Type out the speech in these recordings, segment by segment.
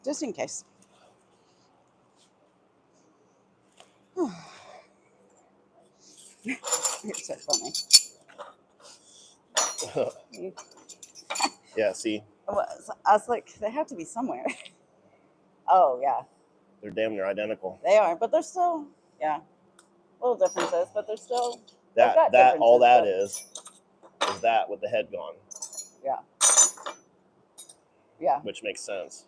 just in case. You're so funny. Yeah, see? I was like, they have to be somewhere. Oh, yeah. They're damn near identical. They are, but they're still, yeah, little differences, but they're still, all that is that with the head gone. Yeah. Yeah. Which makes sense.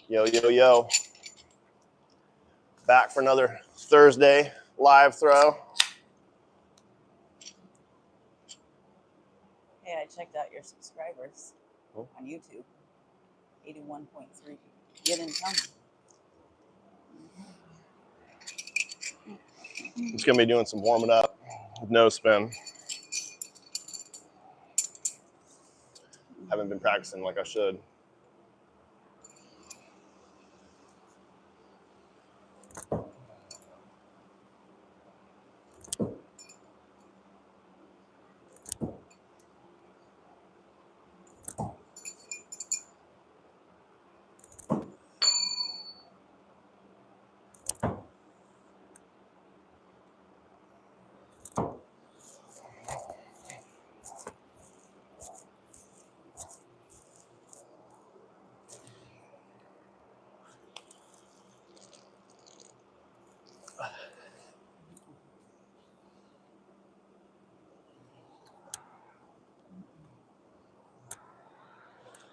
Yo, yo, yo. Back for another Thursday live throw. Hey, I checked out your subscribers on YouTube. 81.3. You didn't tell me. I'm just going to be doing some warming up with no spin. Haven't been practicing like I should.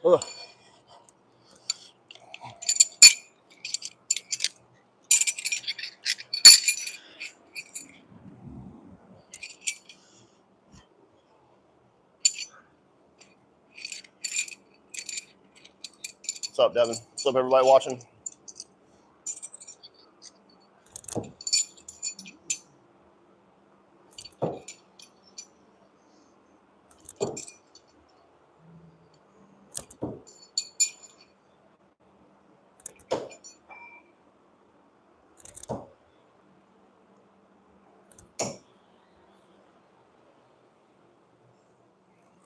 Ugh. What's up, Devin? What's up, everybody watching?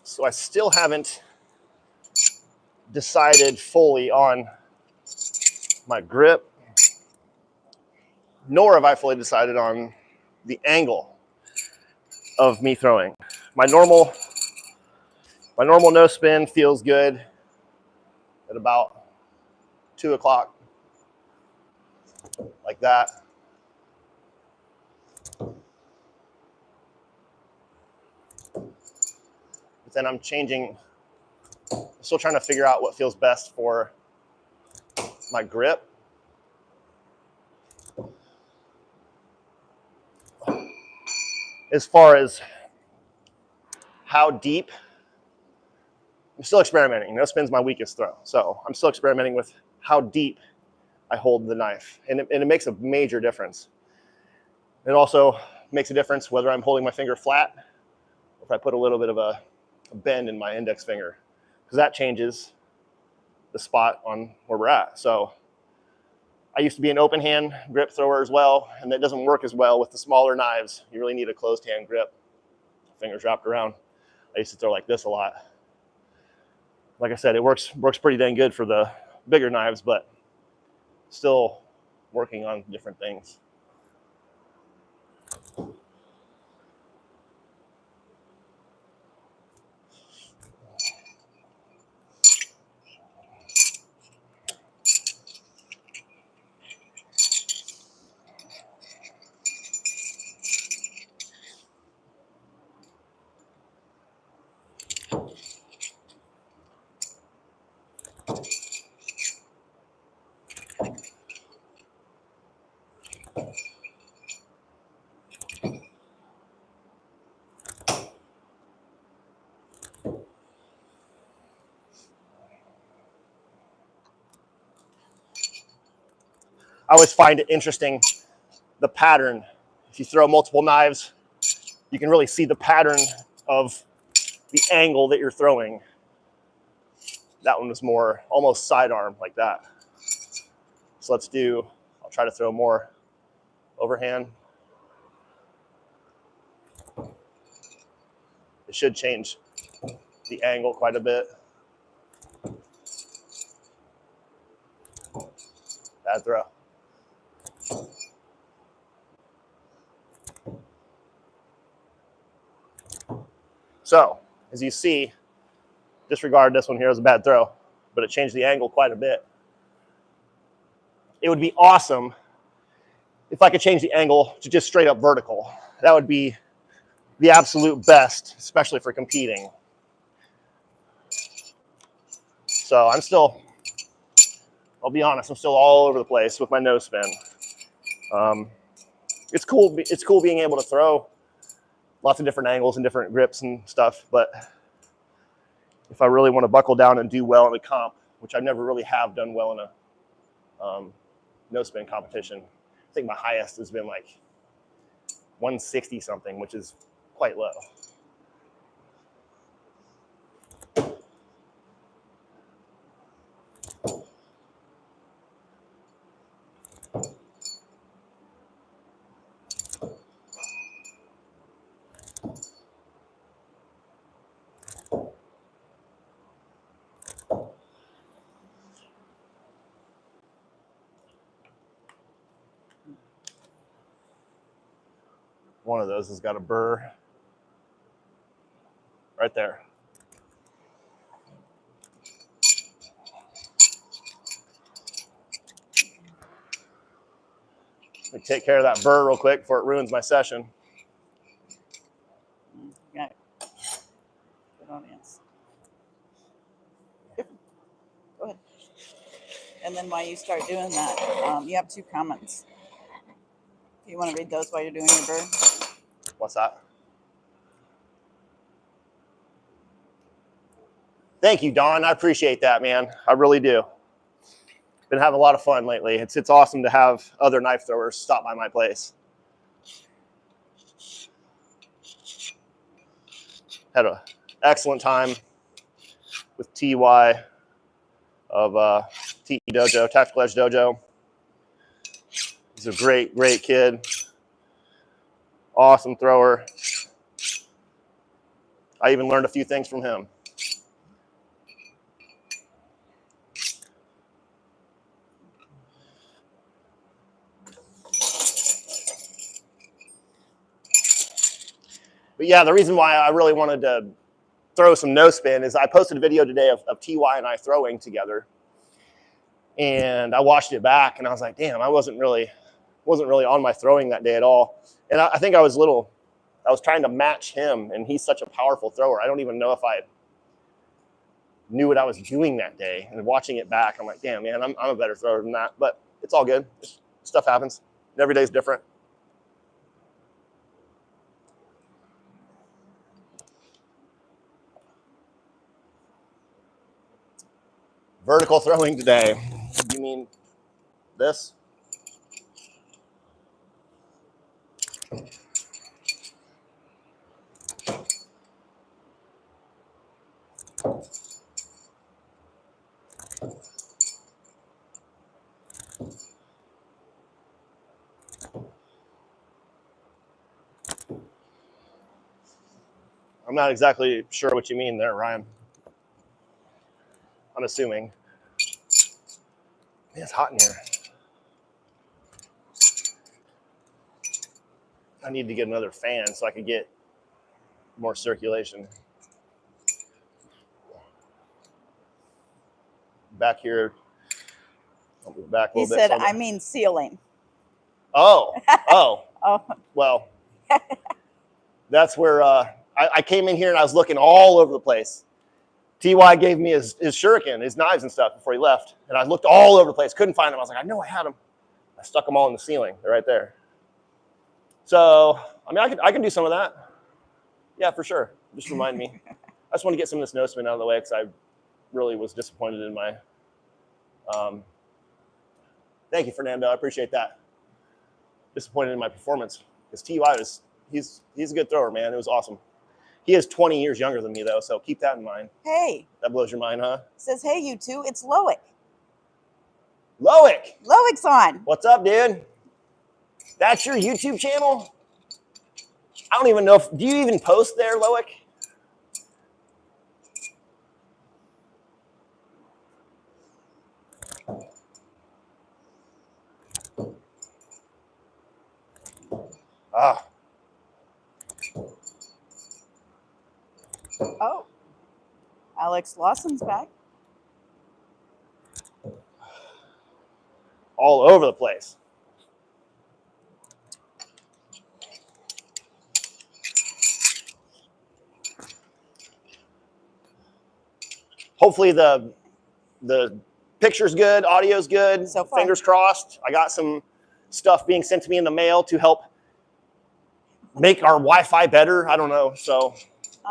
So I still haven't decided fully on my grip, nor have I fully decided on the angle of me throwing. My normal no spin feels good at about 2 o'clock, like that. But then I'm still trying to figure out what feels best for my grip. As far as how deep, I'm still experimenting. No spin's my weakest throw. So I'm still experimenting with how deep I hold the knife. And it makes a major difference. It also makes a difference whether I'm holding my finger flat or if I put a little bit of a bend in my index finger, because that changes the spot on where we're at. So I used to be an open hand grip thrower as well, and that doesn't work as well with the smaller knives. You really need a closed hand grip, fingers wrapped around. I used to throw like this a lot. Like I said, it works pretty dang good for the bigger knives, but still working on different things. I always find it interesting, the pattern. If you throw multiple knives, you can really see the pattern of the angle that you're throwing. That one was more almost sidearm like that. So I'll try to throw more overhand. It should change the angle quite a bit. Bad throw. So, as you see, disregard this one here as a bad throw, but it changed the angle quite a bit. It would be awesome if I could change the angle to just straight up vertical. That would be the absolute best, especially for competing. So I'll be honest, I'm still all over the place with my nose spin. It's cool being able to throw lots of different angles and different grips and stuff, but if I really want to buckle down and do well in a comp, which I never really have done well in a no spin competition, I think my highest has been like 160 something, which is quite low. One of those has got a burr right there. Let me take care of that burr real quick before it ruins my session. Yeah. Good audience. Go ahead. And then while you start doing that, you have 2 comments. You want to read those while you're doing your burr? What's that? Thank you, Don. I appreciate that, man. I really do. Been having a lot of fun lately. It's awesome to have other knife throwers stop by my place. Had an excellent time with TY of TE Dojo, Tactical Edge Dojo. He's a great, great kid. Awesome thrower. I even learned a few things from him. But yeah, the reason why I really wanted to throw some no spin is I posted a video today of TY and I throwing together. And I watched it back and I was like, damn, I wasn't really on my throwing that day at all. And I think I was trying to match him, and he's such a powerful thrower. I don't even know if I knew what I was doing that day. And watching it back, I'm like, damn, man, I'm a better thrower than that. But it's all good. Stuff happens. Every day's different. Vertical throwing today. You mean this? I'm not exactly sure what you mean there, Ryan. I'm assuming. Man, it's hot in here. I need to get another fan so I can get more circulation. Back here. I'll move back a He little bit. said, I mean ceiling. Oh. Oh. Well, that's where I came in here and I was looking all over the place. TY gave me his shuriken, his knives and stuff before he left. And I looked all over the place, couldn't find them. I was like, I know I had them. I stuck them all in the ceiling. They're right there. So, I mean, I can do some of that. Yeah, for sure. Just remind me. I just want to get some of this no spin out of the way because I really was disappointed in my. Thank you, Fernando. I appreciate that. Disappointed in my performance because TY he's a good thrower, man. It was awesome. He is 20 years younger than me, though, so keep that in mind. Hey. That blows your mind, huh? Says, hey, you two, it's Loic. Loic! Loic's on. What's up, dude? That's your YouTube channel? I don't even know if, do you even post there, Loic? Ah. Oh. Alex Lawson's back. All over the place. Hopefully the picture's good, audio's good. So far. Fingers crossed. I got some stuff being sent to me in the mail to help make our Wi-Fi better. I don't know. So,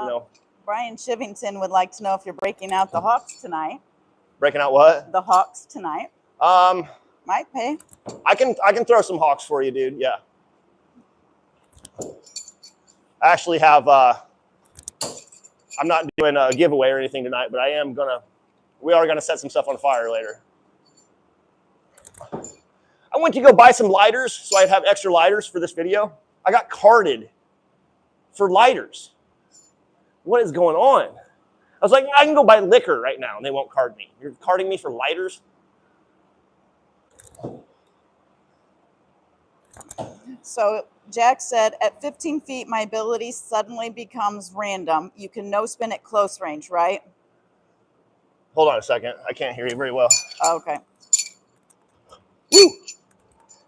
you know. Brian Shivington would like to know if you're breaking out the Hawks tonight. Breaking out what? The Hawks tonight. Might pay. I can throw some Hawks for you, dude. Yeah. I actually have I'm not doing a giveaway or anything tonight, but we are gonna set some stuff on fire later. I went to go buy some lighters so I'd have extra lighters for this video. I got carded for lighters. What is going on? I was like, I can go buy liquor right now and they won't card me. You're carding me for lighters? So Jack said, at 15 feet, my ability suddenly becomes random. You can no spin at close range, right? Hold on a second. I can't hear you very well. Oh, okay. Woo!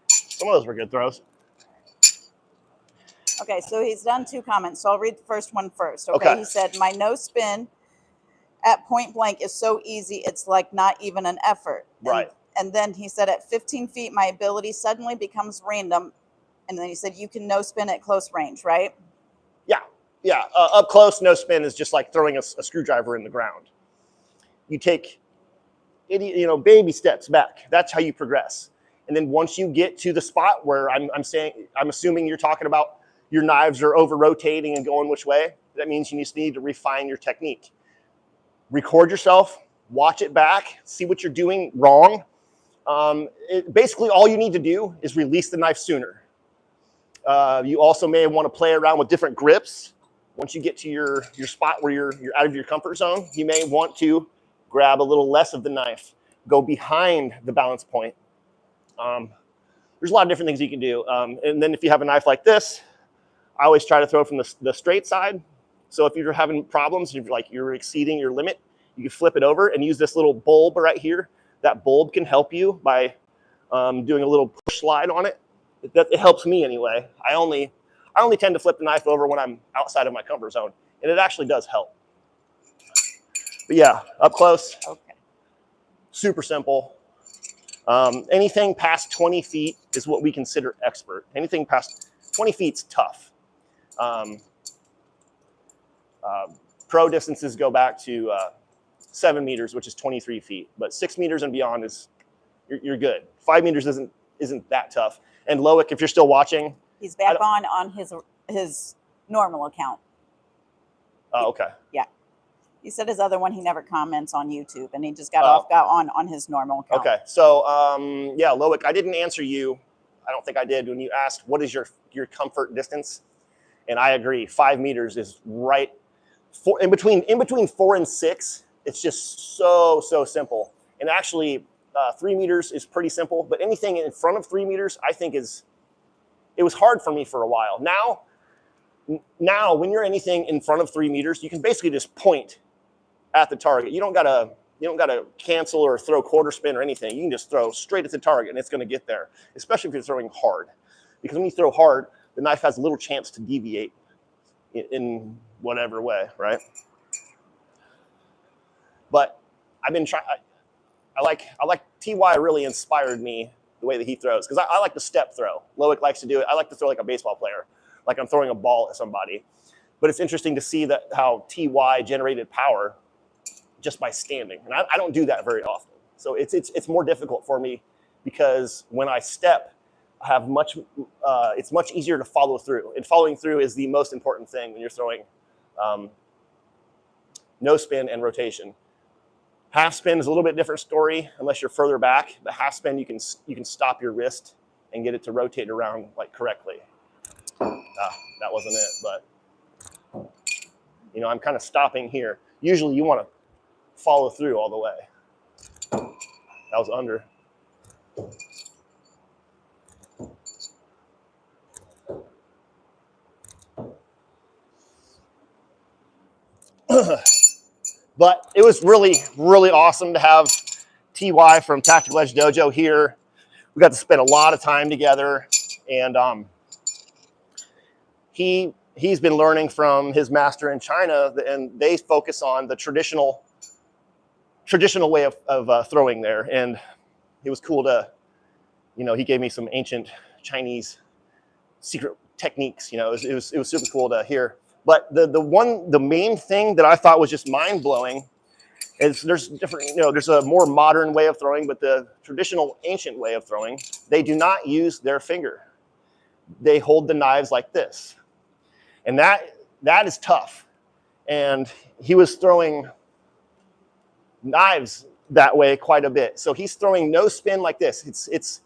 Some of those were good throws. Okay, so he's done 2 comments. So I'll read the first one first. Okay. He said, my no spin at point blank is so easy, it's like not even an effort. Right. And then he said, at 15 feet, my ability suddenly becomes random. And then he said, you can no spin at close range, right? Yeah. Yeah. Up close, no spin is just like throwing a screwdriver in the ground. You take, baby steps back. That's how you progress. And then once you get to the spot where I'm assuming you're talking about your knives are over rotating and going which way, that means you just need to refine your technique. Record yourself, watch it back, see what you're doing wrong. Basically, all you need to do is release the knife sooner. You also may want to play around with different grips. Once you get to your spot where you're out of your comfort zone, you may want to grab a little less of the knife, go behind the balance point. There's a lot of different things you can do. And then if you have a knife like this, I always try to throw from the straight side. So if you're having problems, if you're exceeding your limit, you can flip it over and use this little bulb right here. That bulb can help you by doing a little push slide on it. It helps me anyway. I only tend to flip the knife over when I'm outside of my comfort zone, and it actually does help. But yeah, up close, okay. Super simple. Anything past 20 feet is what we consider expert. Anything past 20 feet's tough. Pro distances go back to 7 meters, which is 23 feet, but 6 meters and beyond is you're good. 5 meters isn't that tough. And Loic, if you're still watching, he's back on his normal account. Oh, okay. Yeah. He said his other one, he never comments on YouTube, and he just got on his normal account. Okay. So, yeah, Loic, I didn't answer you. I don't think I did when you asked, what is your comfort distance? And I agree. 5 meters is right. In between 4 and 6, it's just so simple. And actually, 3 meters is pretty simple. But anything in front of 3 meters, I think it was hard for me for a while. Now, when you're anything in front of 3 meters, you can basically just point at the target. You don't gotta cancel or throw quarter spin or anything. You can just throw straight at the target and it's gonna get there, especially if you're throwing hard. Because when you throw hard, the knife has a little chance to deviate in whatever way, right? But I've been trying, I like TY really inspired me the way that he throws, because I like the step throw. Loic likes to do it. I like to throw like a baseball player, like I'm throwing a ball at somebody. But it's interesting to see that how TY generated power just by standing. And I don't do that very often. So it's more difficult for me because when I step, I have it's much easier to follow through. And following through is the most important thing when you're throwing No spin and rotation. Half spin is a little bit different story unless you're further back. The half spin, you can stop your wrist and get it to rotate around like correctly. That wasn't it, but I'm kind of stopping here. Usually you want to follow through all the way. That was under. But it was really, really awesome to have TY from Tactical Edge Dojo here. We got to spend a lot of time together, and he's been learning from his master in China, and they focus on the traditional way of throwing there. And it was cool to, he gave me some ancient Chinese secret techniques. It was super cool to hear. But the main thing that I thought was just mind blowing is there's different, there's a more modern way of throwing, but the traditional ancient way of throwing, they do not use their finger. They hold the knives like this. And that is tough. And he was throwing knives that way quite a bit. So he's throwing no spin like this. It's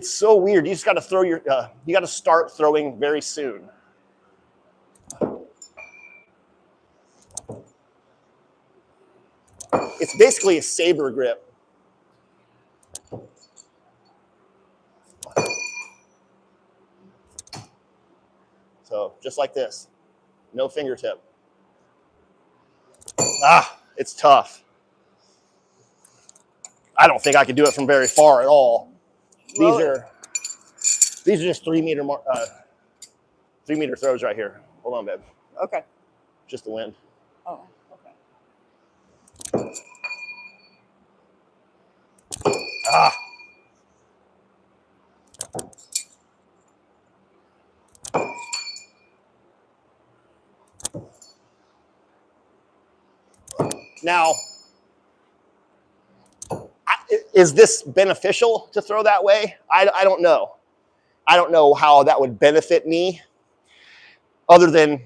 so weird. You just got to throw you got to start throwing very soon. It's basically a saber grip. So just like this, no fingertip. It's tough. I don't think I could do it from very far at all. These are just 3 meter throws right here. Hold on, babe. Okay. Just the wind. Oh, okay. Now, is this beneficial to throw that way? I don't know. I don't know how that would benefit me other than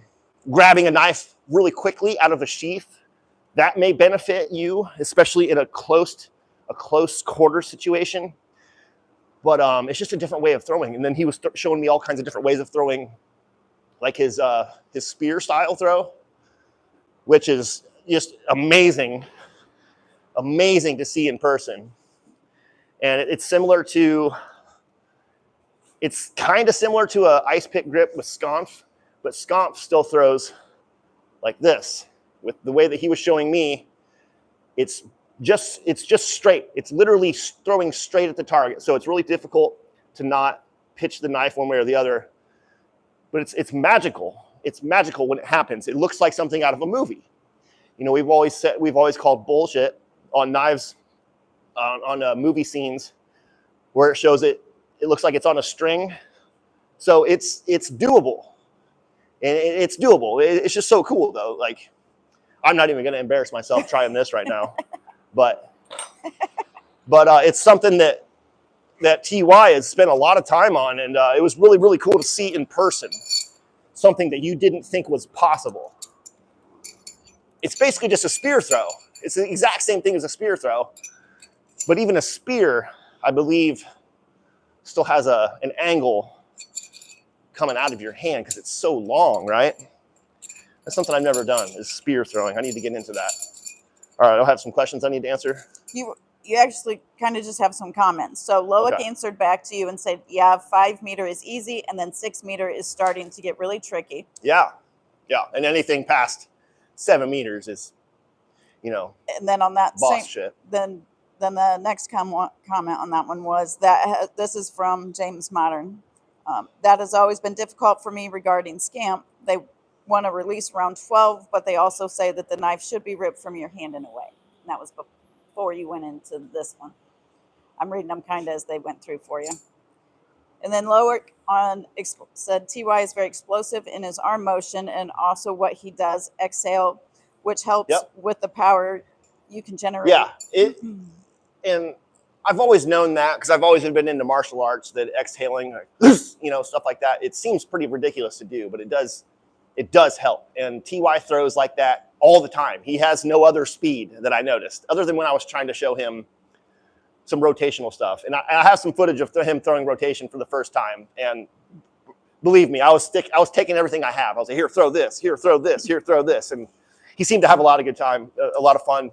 grabbing a knife really quickly out of a sheath. That may benefit you, especially in a close quarter situation. But it's just a different way of throwing. And then he was showing me all kinds of different ways of throwing, like his spear style throw, which is just amazing to see in person. And it's kind of similar to a ice pick grip with Sconf, but Sconf still throws like this. With the way that he was showing me, it's just straight. It's literally throwing straight at the target. So it's really difficult to not pitch the knife one way or the other. But it's magical. It's magical when it happens. It looks like something out of a movie. We've always called bullshit on knives on movie scenes where it shows it looks like it's on a string. So it's doable. And it's doable. It's just so cool though. Like, I'm not even going to embarrass myself trying this right now, but it's something that TY has spent a lot of time on, and it was really, really cool to see in person. Something that you didn't think was possible. It's basically just a spear throw. It's the exact same thing as a spear throw, but even a spear, I believe, still has an angle coming out of your hand because it's so long, right? That's something I've never done, is spear throwing. I need to get into that. All right, I'll have some questions I need to answer. You actually kind of just have some comments. So Loic answered back to you and said, yeah, 5 meter is easy, and then 6 meter is starting to get really tricky. Yeah, and anything past 7 meters is, and then on that boss shit. Then the next comment on that one was that this is from James Modern. That has always been difficult for me regarding scamp. They want to release round 12, but they also say that the knife should be ripped from your hand in a way. And that was before you went into this one. I'm reading them kind of as they went through for you. And then Loic said TY is very explosive in his arm motion and also what he does exhale, which helps with the power you can generate. Yeah, and I've always known that because I've always been into martial arts, that exhaling, stuff like that, it seems pretty ridiculous to do, but it does it does help. And TY throws like that all the time. He has no other speed that I noticed, other than when I was trying to show him some rotational stuff. And I have some footage of him throwing rotation for the first time. And believe me, I was taking everything I have. I was like, here, throw this, here, throw this, here, throw this. And he seemed to have a lot of good time, a lot of fun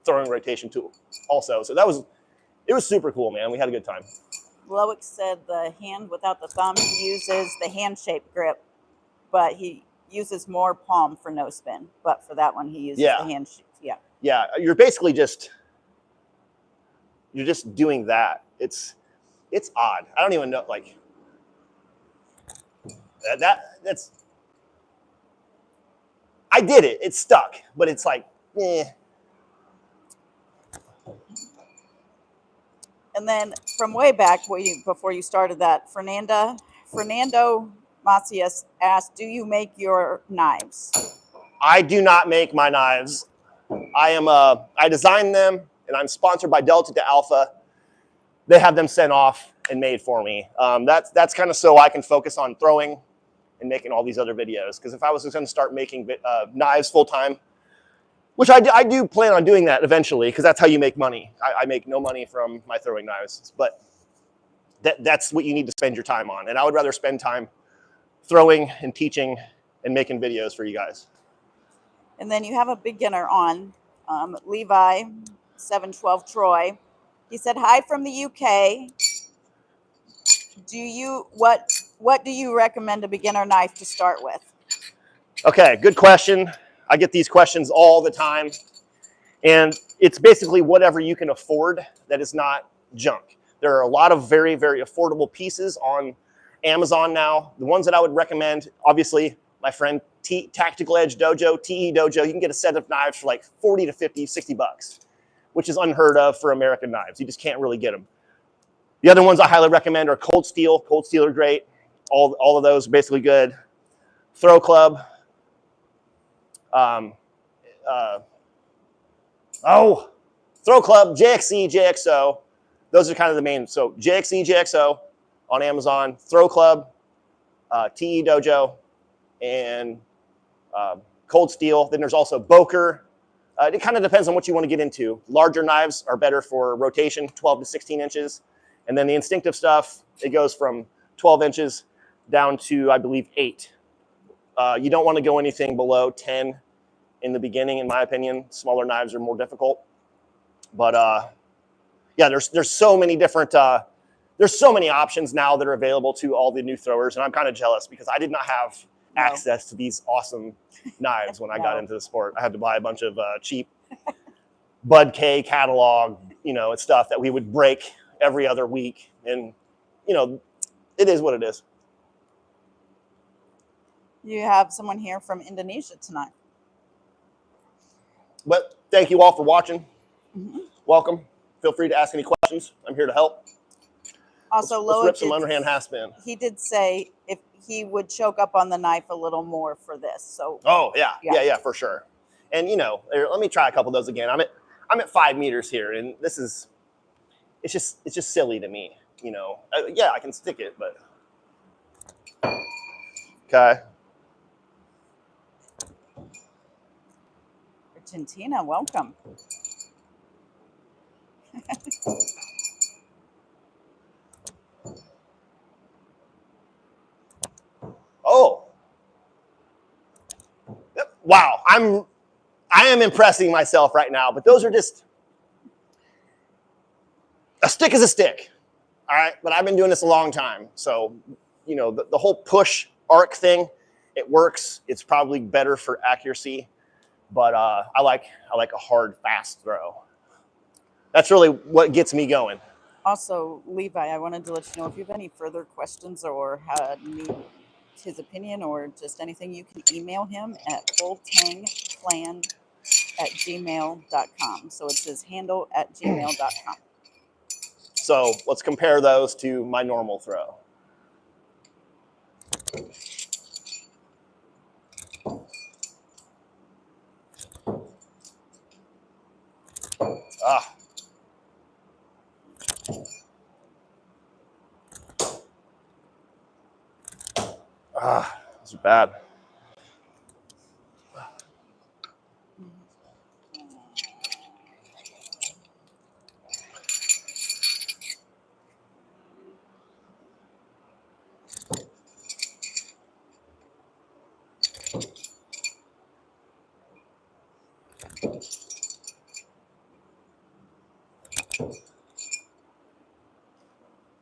throwing rotation too also. So it was super cool, man. We had a good time. Loic said the hand without the thumb, he uses the hand-shaped grip, but he uses more palm for no spin. But for that one, he uses the hand shape. Yeah. Yeah, you're basically just doing that. It's odd. I don't even know, like, that's, I did it. It stuck, but it's like, eh. And then from way back, before you started that, Fernando Macias asked, do you make your knives? I do not make my knives. I design them, and I'm sponsored by Delta to Alpha. They have them sent off and made for me. That's kind of so I can focus on throwing and making all these other videos. Because if I was going to start making knives full time, which I do plan on doing that eventually, because that's how you make money. I make no money from my throwing knives, but that's what you need to spend your time on. And I would rather spend time throwing and teaching and making videos for you guys. And then you have a beginner on, Levi 712 Troy. He said, hi from the UK. What do you recommend a beginner knife to start with? Okay, good question. I get these questions all the time. And it's basically whatever you can afford that is not junk. There are a lot of very, very affordable pieces on Amazon now. The ones that I would recommend, obviously, my friend Tactical Edge Dojo, TE Dojo, you can get a set of knives for like 40 to 50, 60 bucks, which is unheard of for American knives. You just can't really get them. The other ones I highly recommend are Cold Steel. Cold Steel are great. All of those are basically good. Throw Club. Throw Club, JXE, JXO. Those are kind of the main. So JXE, JXO on Amazon. Throw Club, TE Dojo, and Cold Steel. Then there's also Boker. It kind of depends on what you want to get into. Larger knives are better for rotation, 12 to 16 inches. And then the instinctive stuff, it goes from 12 inches down to, I believe, 8. You don't want to go anything below 10 in the beginning, in my opinion. Smaller knives are more difficult. But yeah, there's so many different, there's so many options now that are available to all the new throwers. And I'm kind of jealous because I did not have access to these awesome knives when I got into the sport. I had to buy a bunch of cheap Bud K catalog, it's stuff that we would break every other week. And, it is what it is. You have someone here from Indonesia tonight. But thank you all for watching. Mm-hmm. Welcome. Feel free to ask any questions. I'm here to help. Also, let's rip some underhand half spin. He did say if he would choke up on the knife a little more for this. So. Oh yeah, for sure. And let me try a couple of those again. I'm at 5 meters here, and this is, it's just silly to me. Yeah, I can stick it, but okay. Argentina, welcome. Oh. Wow, I am impressing myself right now, but those are just, a stick is a stick. All right, but I've been doing this a long time. So, the whole push arc thing, it works. It's probably better for accuracy, but I like a hard, fast throw. That's really what gets me going. Also, Levi, I wanted to let you know if you have any further questions or need his opinion or just anything, you can email him at fulltangplan@gmail.com. So it's his handle at gmail.com. So let's compare those to my normal throw. Those are bad.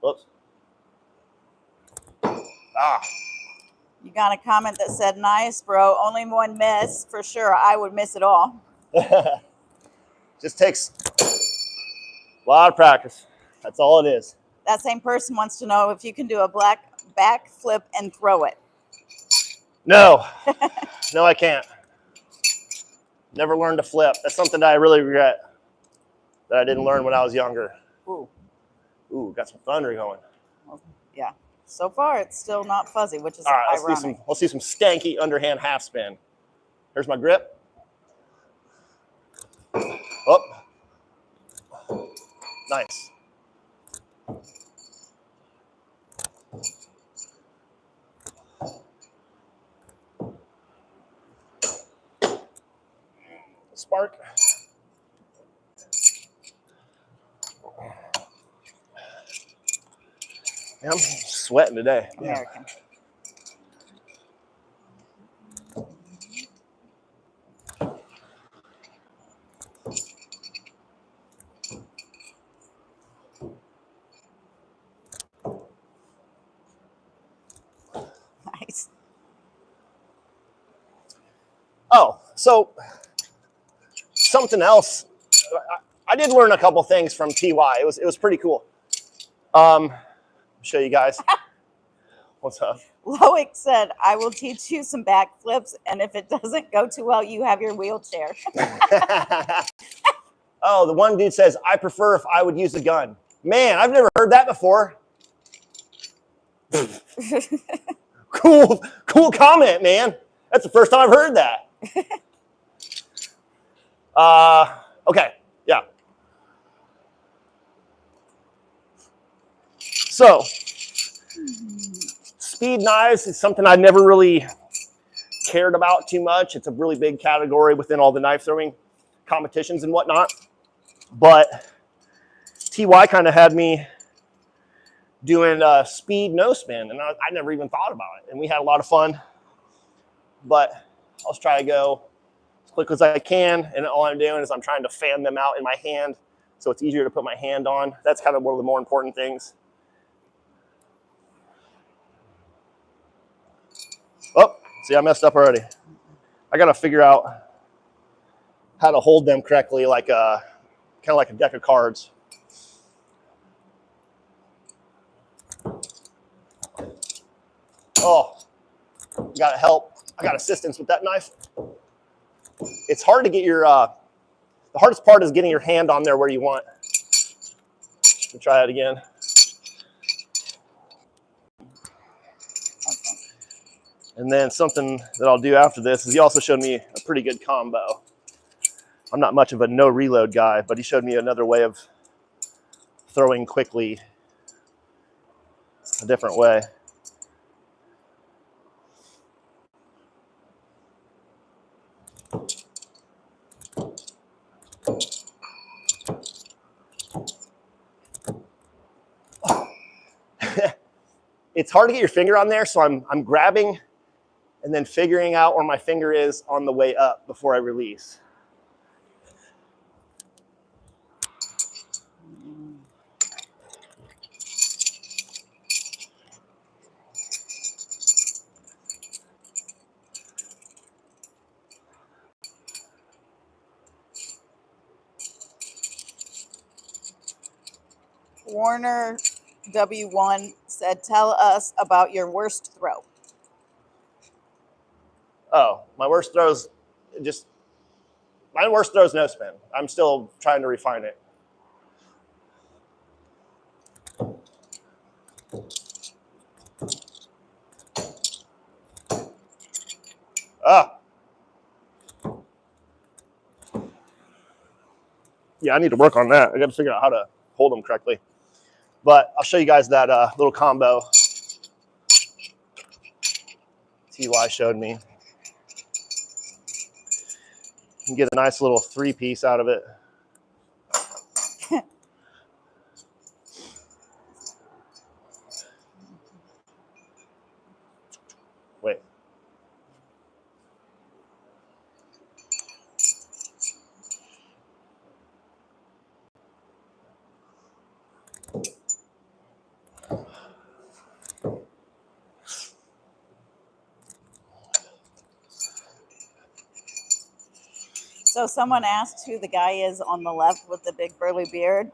Whoops. Ah. You got a comment that said, nice, bro. Only one miss. For sure, I would miss it all. Just takes a lot of practice. That's all it is. That same person wants to know if you can do a back flip and throw it. No. No, I can't. Never learned to flip. That's something that I really regret that I didn't learn when I was younger. Ooh. Ooh, got some thunder going. Well, yeah. So far, it's still not fuzzy, which is All right, ironic. let's see some stanky underhand half spin. Here's my grip. Oh. Nice. Spark. Man, I'm sweating today. American. Nice. Oh, so something else. I did learn a couple things from TY. It was pretty cool. Show you guys. What's up? Loic said, I will teach you some back flips, and if it doesn't go too well, you have your wheelchair. Oh, the one dude says, I prefer if I would use a gun. Man, I've never heard that before. Cool comment, man. That's the first time I've heard that. Okay, yeah. So, speed knives is something I never really cared about too much. It's a really big category within all the knife throwing competitions and whatnot. But TY kind of had me doing speed no spin, and I never even thought about it. And we had a lot of fun. But I'll try to go as quick as I can, and all I'm doing is I'm trying to fan them out in my hand so it's easier to put my hand on. That's kind of one of the more important things. Oh, see, I messed up already. I got to figure out how to hold them correctly, like kind of like a deck of cards. Oh, got help. I got assistance with that knife. It's hard to get your, the hardest part is getting your hand on there where you want. Let me try that again. Okay. And then something that I'll do after this is he also showed me a pretty good combo. I'm not much of a no reload guy, but he showed me another way of throwing quickly, a different way. It's hard to get your finger on there, so I'm grabbing and then figuring out where my finger is on the way up before I release. Warner W1 said, tell us about your worst throw. Oh, my worst throw's no spin. I'm still trying to refine it. Ah. Yeah, I need to work on that. I got to figure out how to hold them correctly. But I'll show you guys that little combo TY showed me. You can get a nice little 3-piece out of it. Wait. So someone asked who the guy is on the left with the big burly beard.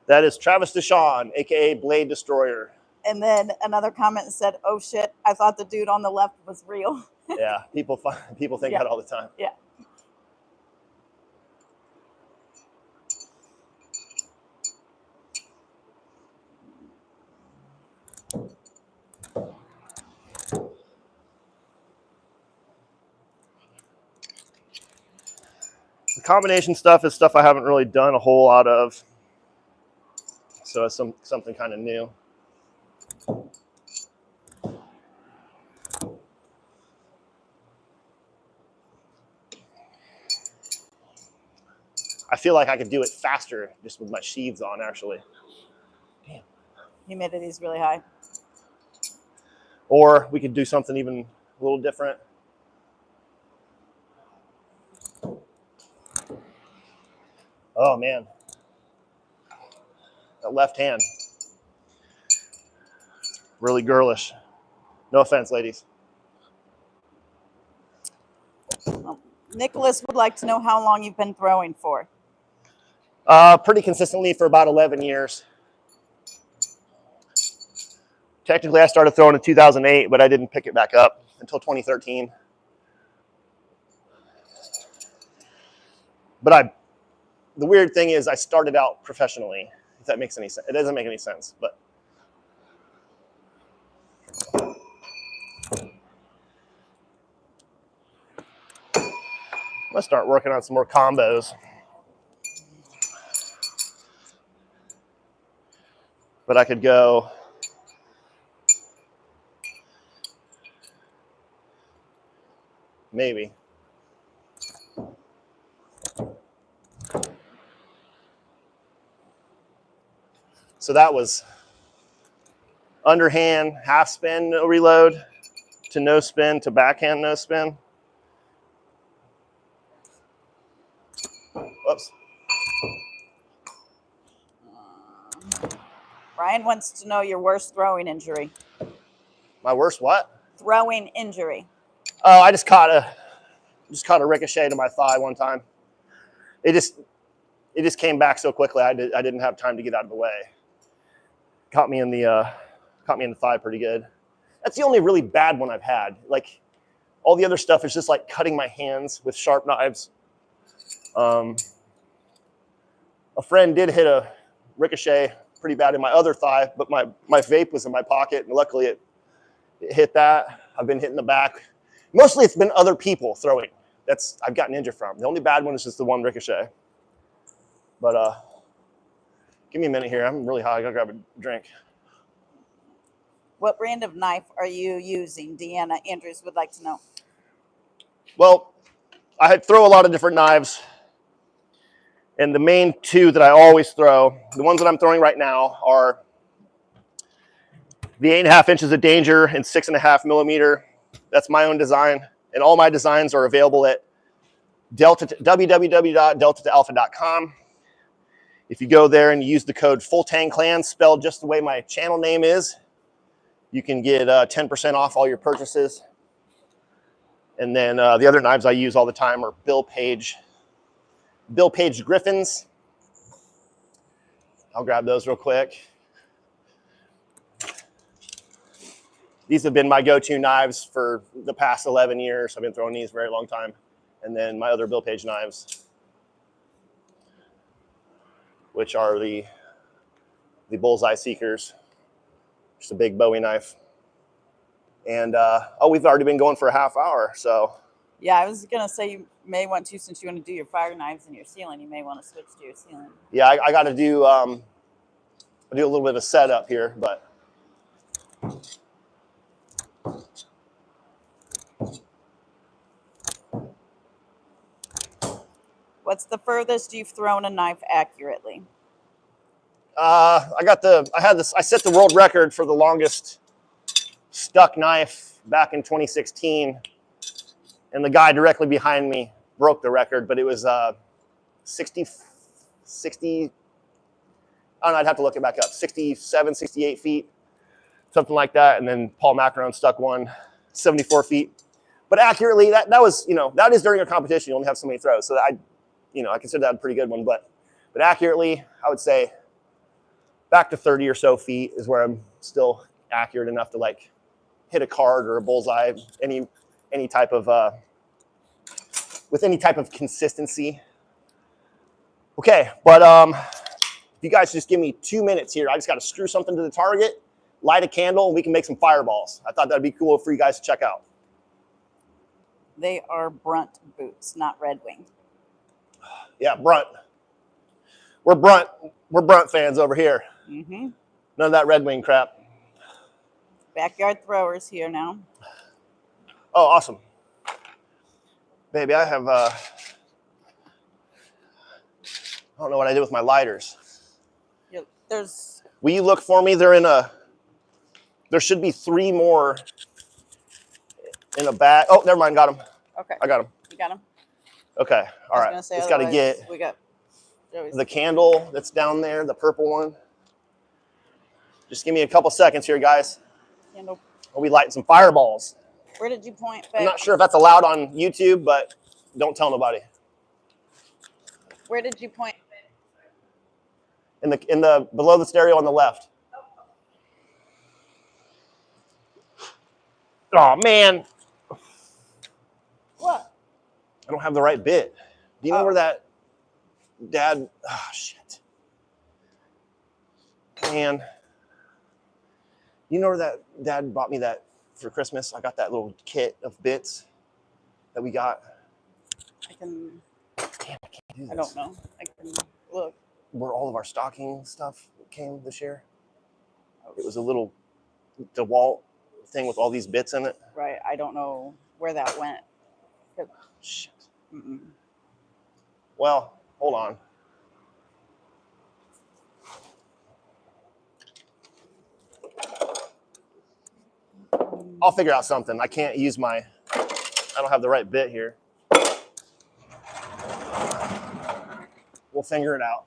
That is Travis Deshawn, aka Blade Destroyer. And then another comment said, "Oh shit, I thought the dude on the left was real." Yeah, people think that all the time. Yeah. The combination stuff is stuff I haven't really done a whole lot of. So it's something kind of new. I feel like I could do it faster just with my sheaths on, actually. Damn. Humidity's really high. Or we could do something even a little different. Oh, man. That left hand. Really girlish. No offense, ladies. Nicholas would like to know how long you've been throwing for. Pretty consistently for about 11 years. Technically, I started throwing in 2008, but I didn't pick it back up until 2013. But the weird thing is I started out professionally, if that makes any sense. It doesn't make any sense, but. I'm gonna start working on some more combos. But I could go maybe. So that was underhand, half spin, no reload, to no spin, to backhand, no spin. Whoops. Brian wants to know your worst throwing injury. My worst what? Throwing injury. Oh, I just caught a ricochet to my thigh one time. It just came back so quickly. I didn't have time to get out of the way. Caught me in the thigh pretty good. That's the only really bad one I've had. Like all the other stuff is just like cutting my hands with sharp knives. A friend did hit a ricochet pretty bad in my other thigh, but my vape was in my pocket, and luckily it hit that. I've been hitting the back. Mostly it's been other people throwing. I've gotten injured from. The only bad one is just the one ricochet. But give me a minute here. I'm really hot. I gotta grab a drink. What brand of knife are you using? Deanna Andrews would like to know. Well, I throw a lot of different knives. And the main two that I always throw, the ones that I'm throwing right now, are the 8.5 inches of danger and 6.5 millimeter. That's my own design. And all my designs are available at www.deltatoalpha.com. If you go there and use the code FullTangClan, spelled just the way my channel name is, you can get 10% off all your purchases. And then the other knives I use all the time are Bill Page Griffins. I'll grab those real quick. These have been my go-to knives for the past 11 years. I've been throwing these a very long time. And then my other Bill Page knives, which are the Bullseye Seekers. Just a big Bowie knife. And, we've already been going for a half hour, so. Yeah, I was going to say you may want to, since you want to do your fire knives and your sealing, you may want to switch to your sealing. Yeah, I got to do a little bit of a setup here, but. What's the furthest you've thrown a knife accurately? I set the world record for the longest stuck knife back in 2016, and the guy directly behind me broke the record, but it was 60, I don't know, I'd have to look it back up, 67, 68 feet, something like that. And then Paul Macaron stuck one 74 feet. But accurately, that was, that is during a competition. You only have so many throws. So I consider that a pretty good one. But accurately, I would say back to 30 or so feet is where I'm still accurate enough to like hit a card or a bullseye, any type of, with any type of consistency. Okay, but if you guys just give me 2 minutes here, I just got to screw something to the target, light a candle, and we can make some fireballs. I thought that'd be cool for you guys to check out. They are Brunt boots, not Red Wing. Yeah, Brunt. We're Brunt fans over here. Mm-hmm. None of that Red Wing crap. Backyard throwers here now. Oh, awesome. Baby, I have, I don't know what I did with my lighters. Yeah, there's... Will you look for me? There should be 3 more in a bag. Oh, never mind, got them. Okay. I got them. You got them? Okay, all right. Just got to get we got the candle that's down there, the purple one. Just give me a couple seconds here, guys. Candle. We'll be lighting some fireballs. Where did you point? I'm not sure if that's allowed on YouTube, but don't tell nobody. Where did you point? In the below the stereo on the left. Oh man. What? I don't have the right bit. Do you know where that dad? Oh shit. Man. You know where that dad bought me that for Christmas? I got that little kit of bits that we got. I can. Damn, I can't do this. I don't know. I can look. Where all of our stocking stuff came this year. It was a little DeWalt thing with all these bits in it. Right. I don't know where that went. Shit. Mm-mm. Well, hold on. I'll figure out something. I can't use I don't have the right bit here. We'll figure it out.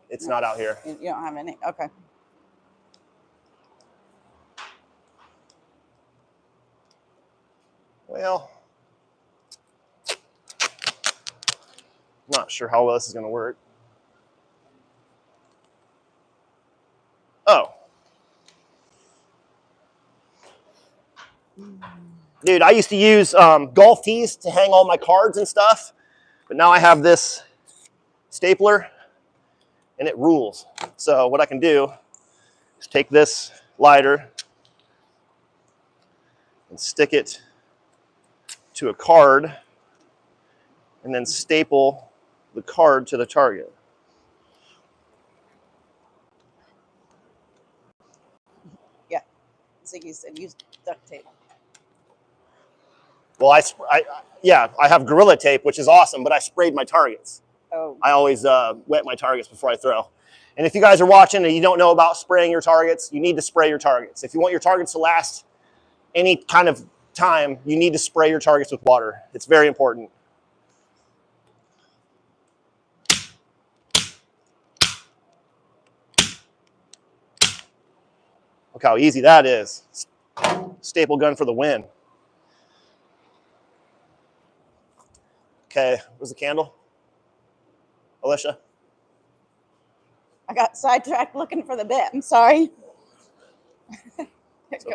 It's not out here. You don't have any? Okay. Well, not sure how well this is going to work. Oh. Dude, I used to use golf tees to hang all my cards and stuff, but now I have this stapler, and it rules. So what I can do is take this lighter and stick it to a card, and then staple the card to the target. Yeah. Ziggy said use duct tape. Well, I have Gorilla Tape, which is awesome, but I sprayed my targets. Oh. I always wet my targets before I throw. And if you guys are watching and you don't know about spraying your targets, you need to spray your targets. If you want your targets to last any kind of time, you need to spray your targets with water. It's very important. Look how easy that is. Staple gun for the win. Okay, where's the candle? Alicia? I got sidetracked looking for the bit. I'm sorry. It's okay.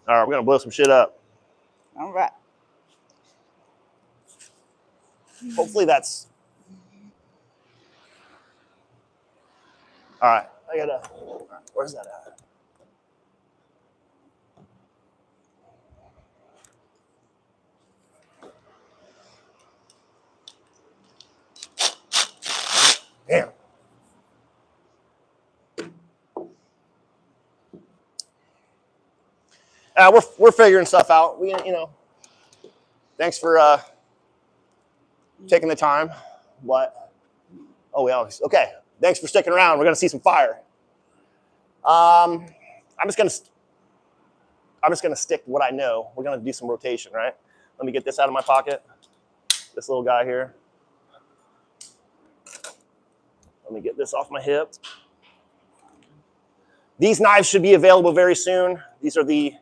All right, we're gonna blow some shit up. All right. Hopefully that's. All right, I gotta. Where's that at? We're figuring stuff out. Thanks for taking the time. What? Oh, we always okay. Thanks for sticking around. We're gonna see some fire. I'm just gonna stick to what I know. We're gonna do some rotation, right? Let me get this out of my pocket. This little guy here. Let me get this off my hip. These knives should be available very soon. These are the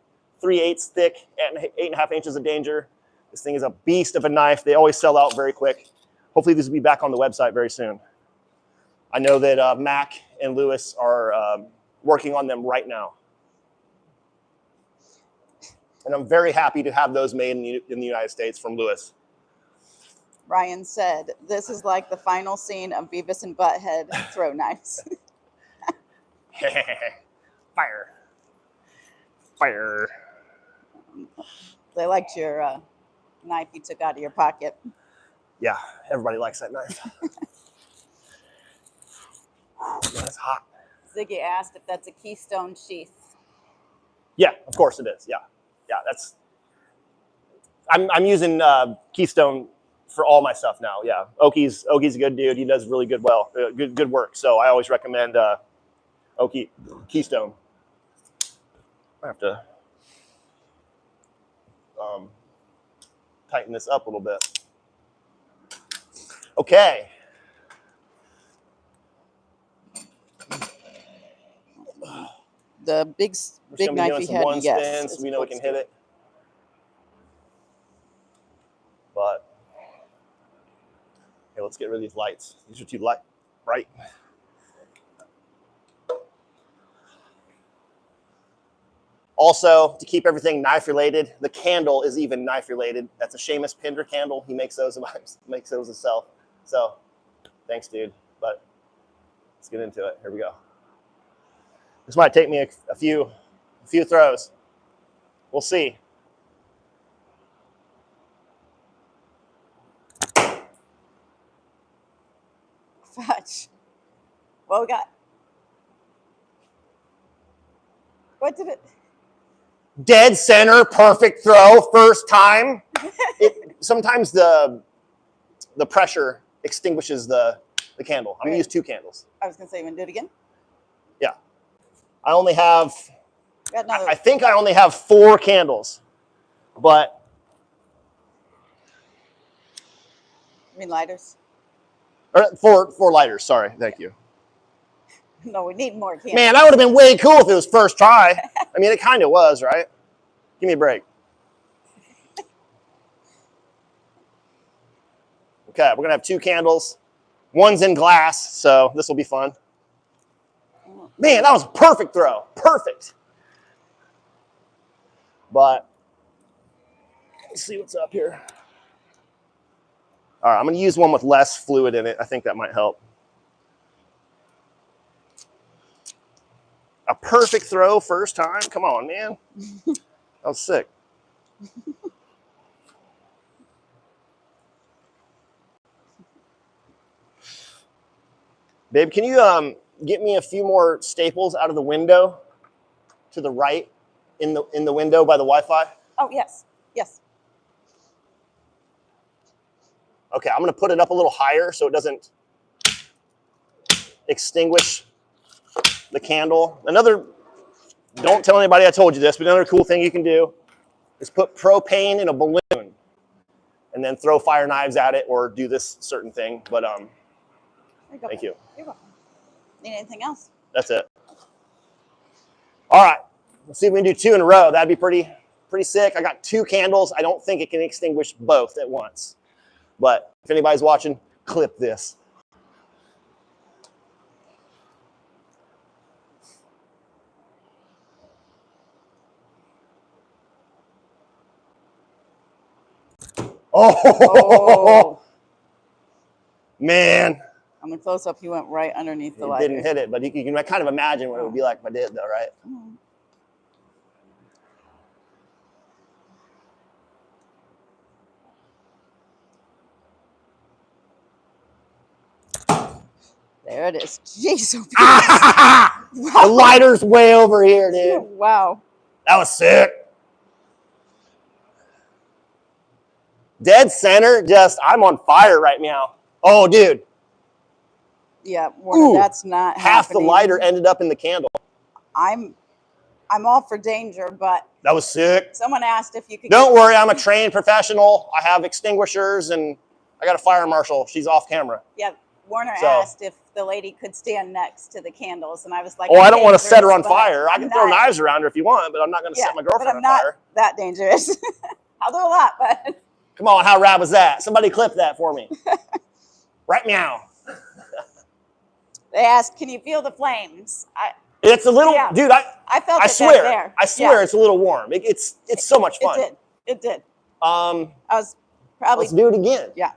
3/8 thick, 8.5 inches of danger. This thing is a beast of a knife. They always sell out very quick. Hopefully these will be back on the website very soon. I know that Mac and Lewis are working on them right now. And I'm very happy to have those made in the United States from Lewis. Ryan said, this is like the final scene of Beavis and Butthead throw knives. Fire. Fire. They liked your knife you took out of your pocket. Yeah, everybody likes that knife. That's hot. Ziggy asked if that's a Keystone sheath. Yeah, of course it is. Yeah, that's. I'm using Keystone for all my stuff now. Yeah, Oki's a good dude. He does really good work. So I always recommend Keystone. I have to tighten this up a little bit. Okay. The big knife he had, yes. So we know we can hit it. But okay, let's get rid of these lights. These are too bright. Also, to keep everything knife related, the candle is even knife related. That's a Seamus Pinder candle. He makes those himself. So, thanks, dude. But let's get into it. Here we go. This might take me a few throws. We'll see. Fudge. What we got? What did it? Dead center, perfect throw, first time. Sometimes the pressure extinguishes the candle. I'm gonna use 2 candles. I was gonna say, you wanna do it again? Yeah. I only have, Got I think I only have 4 candles, but. You mean lighters? Or 4 lighters, sorry, thank you. No, we need more candles. Man, that would have been way cool if it was first try. I mean, it kind of was, right? Give me a break. Okay, we're gonna have 2 candles. One's in glass, so this will be fun. Man, that was a perfect throw. Perfect. But let's see what's up here. All right, I'm gonna use one with less fluid in it. I think that might help. A perfect throw first time. Come on, man. That was sick. Babe, can you get me a few more staples out of the window to the right in the window by the Wi-Fi? Oh, yes. Yes. Okay, I'm gonna put it up a little higher so it doesn't extinguish the candle. Don't tell anybody I told you this, but another cool thing you can do is put propane in a balloon and then throw fire knives at it or do this certain thing. But thank you. You're welcome. Need anything else? That's it. All right, let's see if we can do 2 in a row. That'd be pretty sick. I got 2 candles. I don't think it can extinguish both at once. But if anybody's watching, clip this. Oh, man. I'm in close up. He went right underneath the light. Didn't hit it, but you can kind of imagine what it would be like if I did, though, right? There it is. Jeez, wow. The lighter's way over here, dude. Wow. That was sick. Dead center, I'm on fire right now. Oh, dude. Yeah, Warner, Ooh, that's not half happening. the lighter ended up in the candle. I'm all for danger, but that was sick. Someone asked if you could. Don't worry, I'm a trained professional. I have extinguishers and I got a fire marshal. She's off camera. Yeah, Warner asked if the lady could stand next to the candles, and I was like, "Oh, I don't want to set her on fire. I can throw knives around her if you want, but I'm not going to set my girlfriend on fire." That dangerous. I'll do a lot, but come on, how rad was that? Somebody clip that for me. Right meow. They asked, "Can you feel the flames?" It's a little, dude. I felt. I swear, there. I swear, it's a little warm. It's so much fun. It did. I was probably. Let's do it again. Yeah.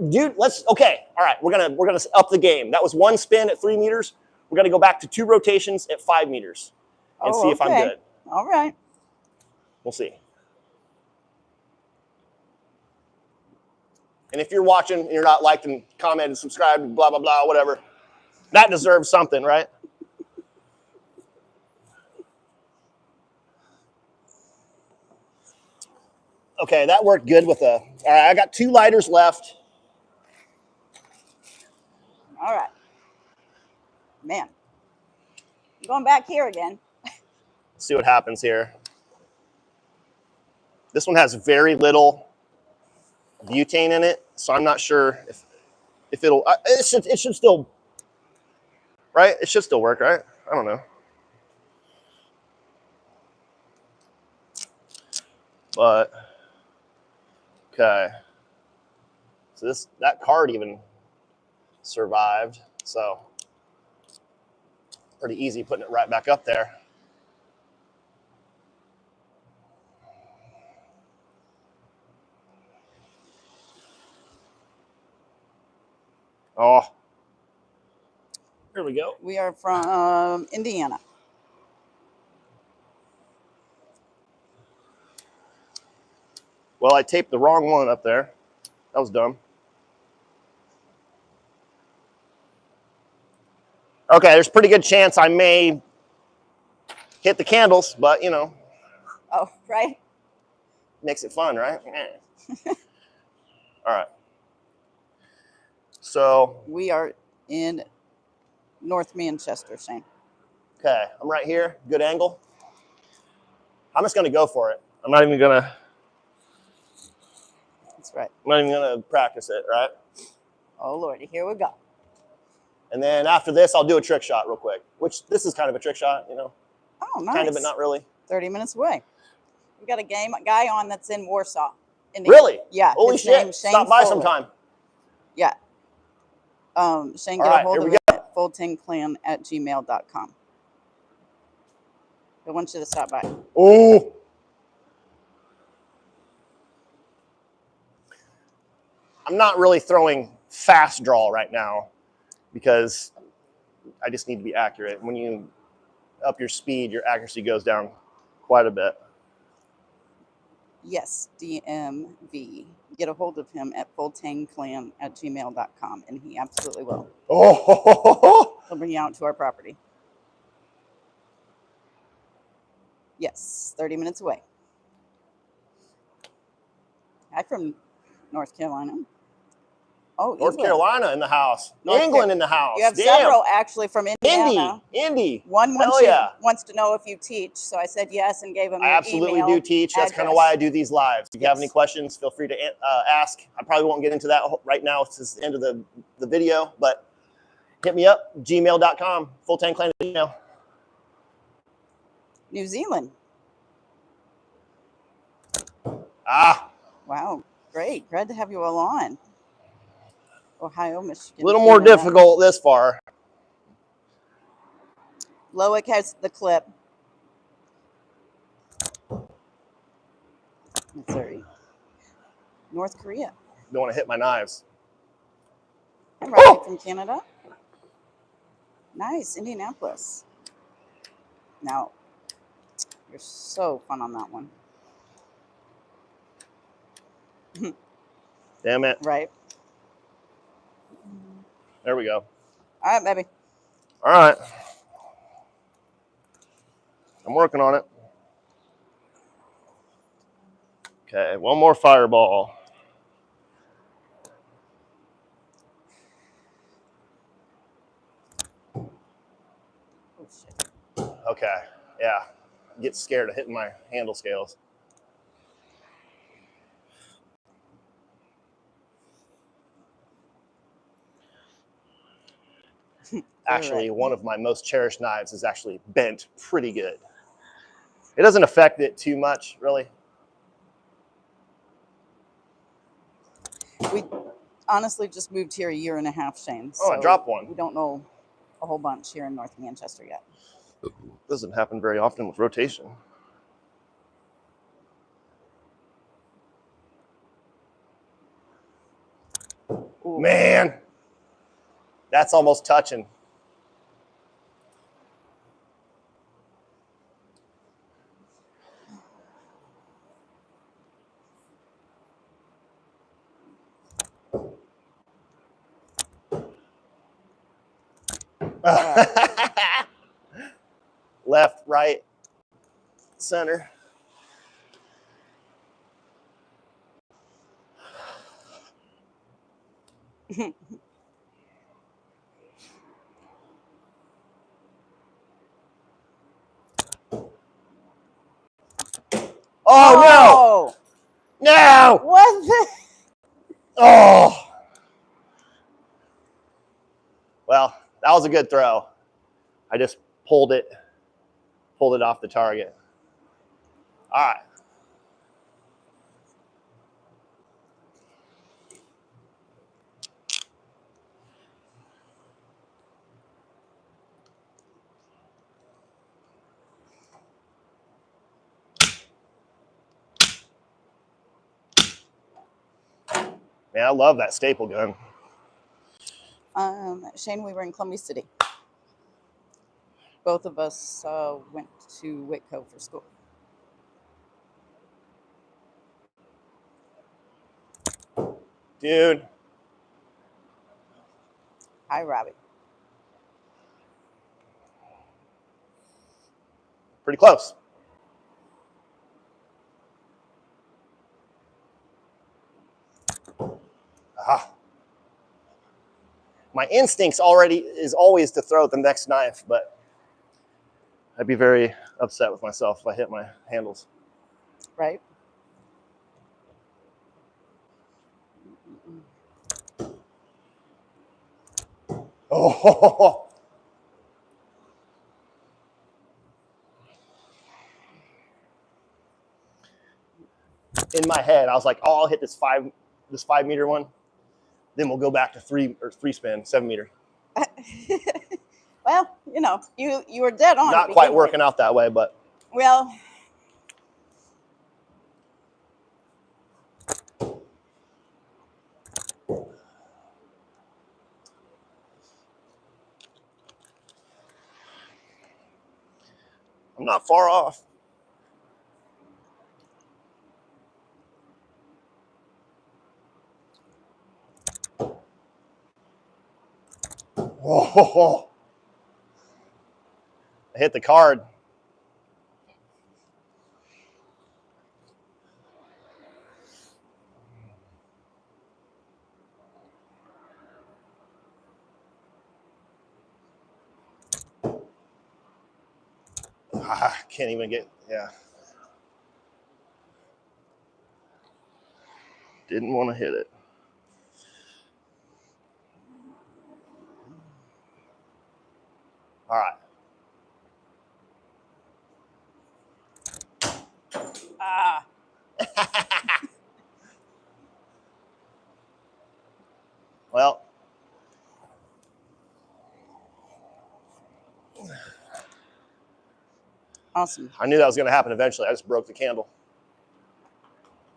Dude, okay. All right, we're gonna up the game. That was one spin at 3 meters. We're gonna go back to 2 rotations at 5 meters and see if I'm good. All right. We'll see. And if you're watching and you're not liked and comment and subscribed and blah blah blah whatever, that deserves something, right? Okay, that worked good with all right, I got 2 lighters left. All right. Man. I'm going back here again. Let's see what happens here. This one has very little butane in it, so I'm not sure if it'll. It should still, right? It should still work, right? I don't know. But okay, so that card even survived, so pretty easy putting it right back up there. Oh, here we go. We are from Indiana. Well, I taped the wrong one up there. That was dumb. Okay, there's a pretty good chance I may hit the candles, but you know. Oh, right. Makes it fun, right? All right. So we are in North Manchester, Shane. Okay, I'm right here, good angle. I'm just gonna go for it. I'm not even gonna. That's right. I'm not even gonna practice it, right? Oh Lordy, here we go. And then after this, I'll do a trick shot real quick, which this is kind of a trick shot, you know. Oh, nice. Kind of, but not really. 30 minutes away. We got a guy on that's in Warsaw. Indiana. Really? Yeah. Holy shit! Stop by sometime. Yeah. Shane, get a hold of him at full10clan@gmail.com. I want you to stop by. Oh. I'm not really throwing fast draw right now because I just need to be accurate. When you up your speed, your accuracy goes down quite a bit. Yes, DMV. Get a hold of him at full10clan@gmail.com, and he absolutely will. Oh. He'll bring you out to our property. Yes, 30 minutes away. Hi from North Carolina. Oh, North Carolina in the house. England in the house. You have several actually from Indiana. Indy. One wants to know if you teach, so I said yes and gave him your absolutely email do teach. That's kind of why I do these lives. If you have any questions, feel free to ask. I probably won't get into that right now. It's the end of the video, but hit me up, gmail.com, full10clan email. New Zealand. Ah. Wow, great. Glad to have you all on. Ohio, Michigan. A little more difficult this far. Loic has the clip. Missouri. North Korea. Don't want to hit my knives. I'm right from Canada. Nice, Indianapolis. Now, you're so fun on that one. Damn it. Right. There we go. All right, baby. All right. I'm working on it. Okay, one more fireball. Oh, shit. Okay, yeah. I get scared of hitting my handle scales. Actually, one of my most cherished knives is actually bent pretty good. It doesn't affect it too much, really. We honestly just moved here a year and a half, Shane. Oh, I dropped one. We don't know a whole bunch here in North Manchester yet. Doesn't happen very often with rotation. Ooh. Man, that's almost touching. Left, right, center. Oh, no! No! What the? Oh! Well, that was a good throw. I just pulled it off the target. All right. Man, I love that staple gun. Shane, we were in Columbia City. Both of us went to Whitco for school. Dude. Hi, Robbie. Pretty close. Aha. My instincts is always to throw the next knife, but I'd be very upset with myself if I hit my handles. Right? Oh. In my head, I was like, "Oh, I'll hit this 5-meter one. Then we'll go back to three spin, 7-meter." Well, you were dead on. Not quite working out that way, but well. I'm not far off. Oh, I hit the card. Can't even get, yeah. Didn't want to hit it. All right. Well, Awesome. I knew that was going to happen eventually. I just broke the candle.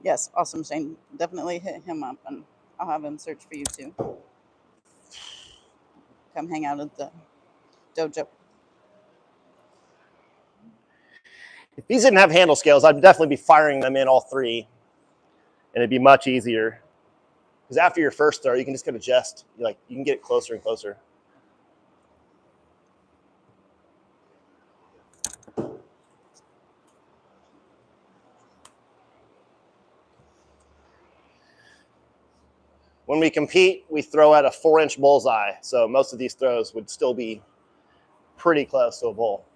Yes, awesome, Shane. Definitely hit him up, and I'll have him search for you too. Come hang out at the dojo. If these didn't have handle scales, I'd definitely be firing them in all three, and it'd be much easier. Because after your first throw, you can just kind of adjust. You can get it closer and closer. When we compete, we throw at a 4-inch bullseye. So most of these throws would still be pretty close to a bull.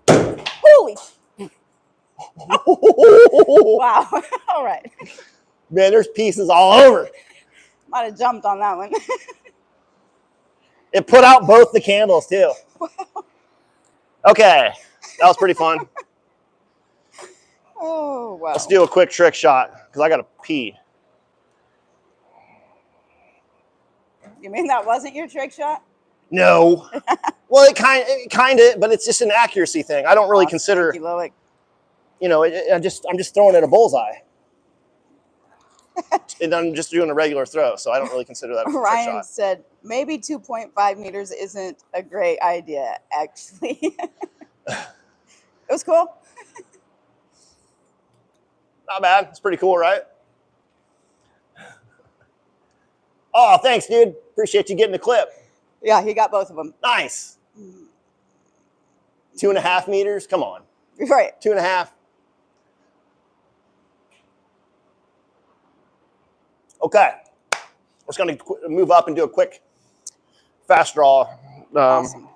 Holy. Wow. All right. Man, there's pieces all over. Might have jumped on that one. It put out both the candles too. Okay, that was pretty fun. Oh, wow. Let's do a quick trick shot because I got to pee. You mean that wasn't your trick shot? No. Well, it kind of, but it's just an accuracy thing. I don't really consider, you know, I'm just throwing at a bullseye. And I'm just doing a regular throw, so I don't really consider that a trick Ryan shot. said maybe 2.5 meters isn't a great idea, actually. It was cool. Not bad. It's pretty cool, right? Oh, thanks, dude. Appreciate you getting the clip. Yeah, he got both of them. Nice. 2.5 meters. Come on. Right. 2.5. Okay. We're just going to move up and do a quick fast draw Awesome.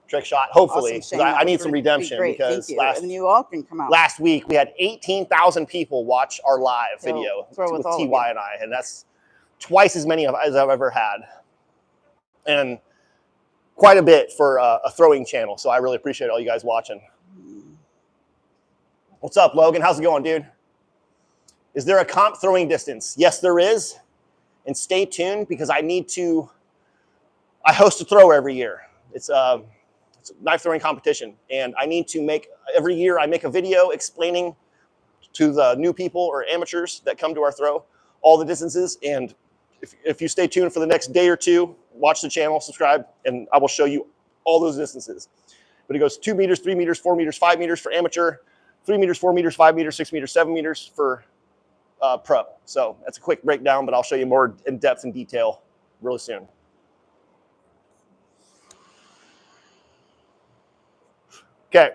trick shot, hopefully. Awesome, I need some redemption because and you all can come out. last week we had 18,000 people watch our live video with TY and I, and that's twice as many as I've ever had. And quite a bit for a throwing channel, so I really appreciate all you guys watching. What's up, Logan? How's it going, dude? Is there a comp throwing distance? Yes, there is. And stay tuned because I host a throw every year. It's a knife throwing competition. And I need to every year I make a video explaining to the new people or amateurs that come to our throw all the distances. And if you stay tuned for the next day or two, watch the channel, subscribe, and I will show you all those distances. But it goes 2 meters, 3 meters, 4 meters, 5 meters for amateur, 3 meters, 4 meters, 5 meters, 6 meters, 7 meters for pro. So that's a quick breakdown, but I'll show you more in depth and detail really soon. Okay.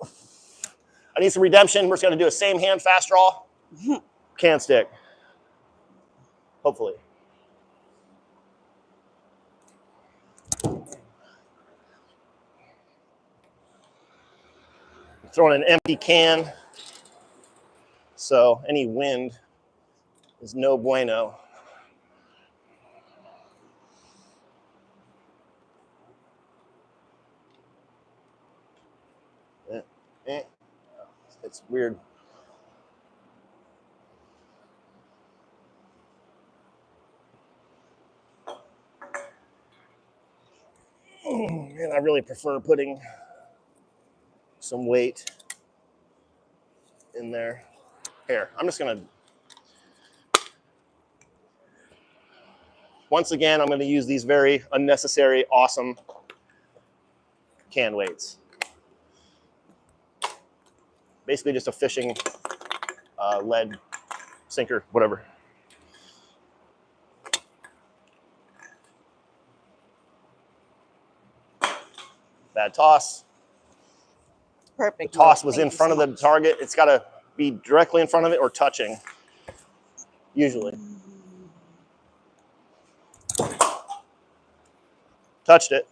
I need some redemption. We're just going to do a same hand fast draw. Can stick. Hopefully. Throwing an empty can, so any wind is no bueno. It's weird. And I really prefer putting some weight in there. Here, I'm just gonna, once again, I'm gonna use these very unnecessary, awesome can weights. Basically just a fishing lead sinker, whatever. Bad toss. Perfect. The toss was in front of the target. It's got to be directly in front of it or touching, usually. Touched it.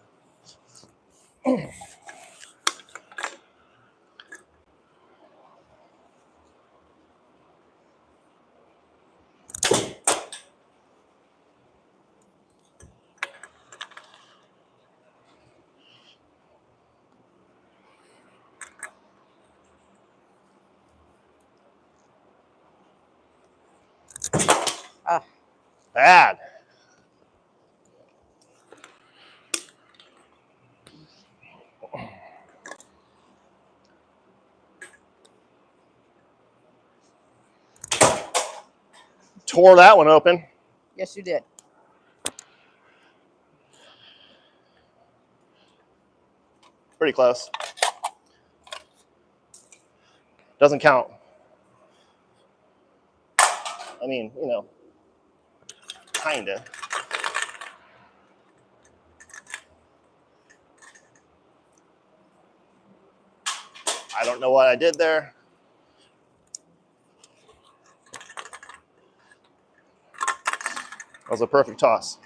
Bad. Tore that one open. Yes, you did. Pretty close. Doesn't count. I mean, you know, kinda. I don't know what I did there. That was a perfect toss.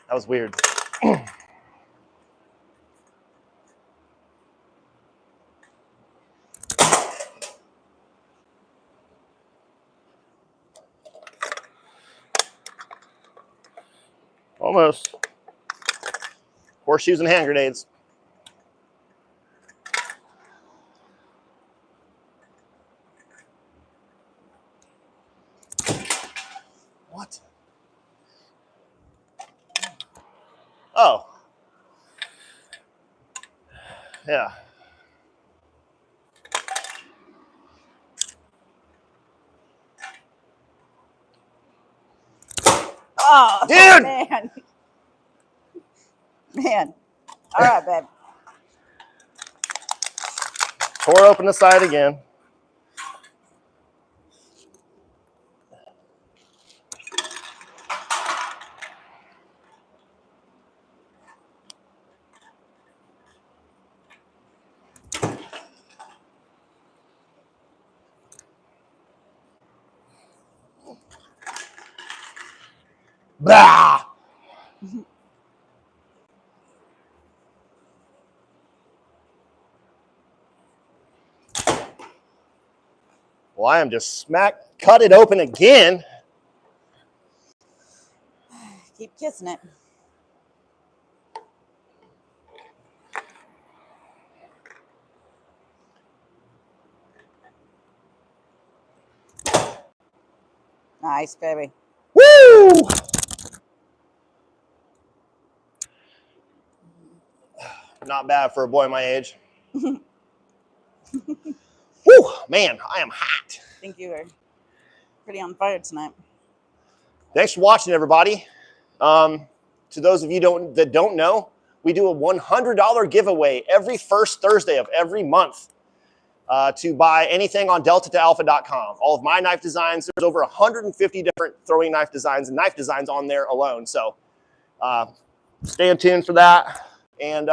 That was weird. Almost. Horseshoes and hand grenades. What? Oh. Yeah. Oh, dude! Man. Man. All right, babe. Tore open the side again. Bah! Well, I am just cut it open again. Keep kissing it. Nice, baby. Woo! Not bad for a boy my age. Woo! Man, I am hot. I think you are pretty on fire tonight. Thanks for watching, everybody. To those of you that don't know, we do a $100 giveaway every first Thursday of every month to buy anything on delta2alpha.com. All of my knife designs, there's over 150 different throwing knife designs and knife designs on there alone. So stay tuned for that. And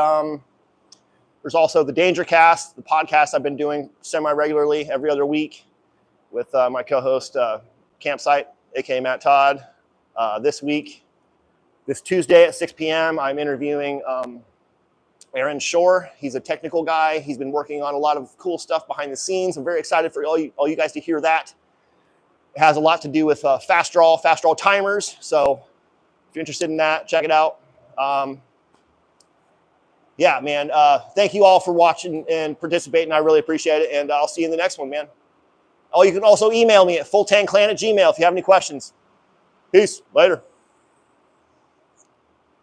there's also the Danger Cast, the podcast I've been doing semi-regularly every other week with my co-host Campsite, aka Matt Todd. This Tuesday at 6 p.m., I'm interviewing Aaron Shore. He's a technical guy. He's been working on a lot of cool stuff behind the scenes. I'm very excited for all you guys to hear that. It has a lot to do with fast draw timers. So if you're interested in that, check it out. Yeah, man, thank you all for watching and participating. I really appreciate it. And I'll see you in the next one, man. Oh, you can also email me at fulltankclan@gmail.com if you have any questions. Peace. Later.